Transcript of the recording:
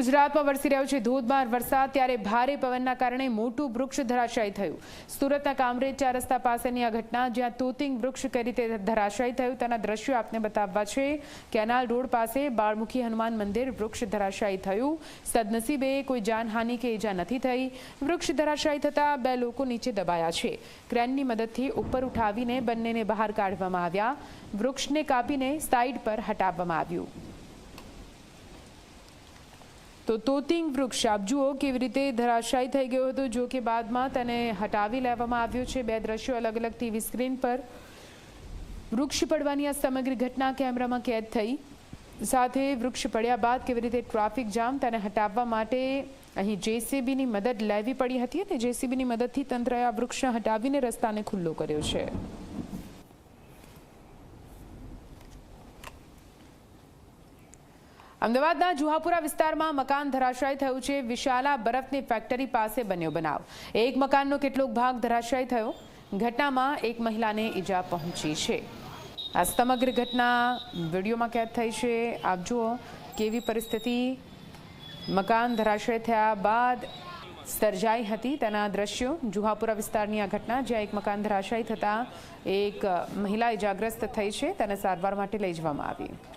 ગુજરાતમાં વરસી રહ્યો છે ધોધમાર વરસાદ, ત્યારે ભારે પવનના કારણે મોટું વૃક્ષ ધરાશાયી થયું. સુરતના કામરેજ 4 રસ્તા પાસેની આ ઘટના, જ્યાં તોતિંગ વૃક્ષ કઈ રીતે ધરાશાયી થયું તેના દ્રશ્યો આપને બતાવવા છે. કેનાલ રોડ પાસે બાળમુખી હનુમાન મંદિર વૃક્ષ ધરાશાયી થયું. સદનસીબે કોઈ જાનહાનિ કે ઈજા નથી થઈ. વૃક્ષ ધરાશાયી થતા 2 લોકો નીચે દબાયા છે. ક્રેનની મદદથી ઉપર ઉઠાવીને બંનેને બહાર કાઢવામાં આવ્યા. વૃક્ષને કાપીને સાઈડ પર હટાવવામાં આવ્યું. તો તોતિંગ વૃક્ષ આપ જુઓ કેવી રીતે ધરાશાયી થઈ ગયો હતો, જો કે બાદમાં તેને હટાવી લેવામાં આવ્યો છે. 2 દ્રશ્યો અલગ અલગ ટીવી સ્ક્રીન પર. વૃક્ષ પડવાની આ સમગ્ર ઘટના કેમેરામાં કેદ થઈ. સાથે વૃક્ષ પડ્યા બાદ કેવી રીતે ટ્રાફિક જામ તેને હટાવવા માટે અહીં જેસીબીની મદદ લેવી પડી હતી અને જેસીબીની મદદથી તંત્રએ આ વૃક્ષ હટાવીને રસ્તાને ખુલ્લો કર્યો છે. અમદાવાદના જુહાપુરા વિસ્તારમાં મકાન ધરાશાયી થયું છે. વિશાલા બરફની ફેક્ટરી પાસે બન્યો બનાવ. એક મકાનનો કેટલોક ભાગ ધરાશાયી થયો. ઘટનામાં એક મહિલાને ઈજા પહોંચી છે. આ સમગ્ર ઘટના વિડીયોમાં કેદ થઈ છે. આપ જુઓ કેવી પરિસ્થિતિ મકાન ધરાશાયી થયા બાદ સર્જાઈ હતી તેના દ્રશ્યો. જુહાપુરા વિસ્તારની આ ઘટના, જ્યાં એક મકાન ધરાશાયી થતાં એક મહિલા ઈજાગ્રસ્ત થઈ છે, તેને સારવાર માટે લઈ જવામાં આવી.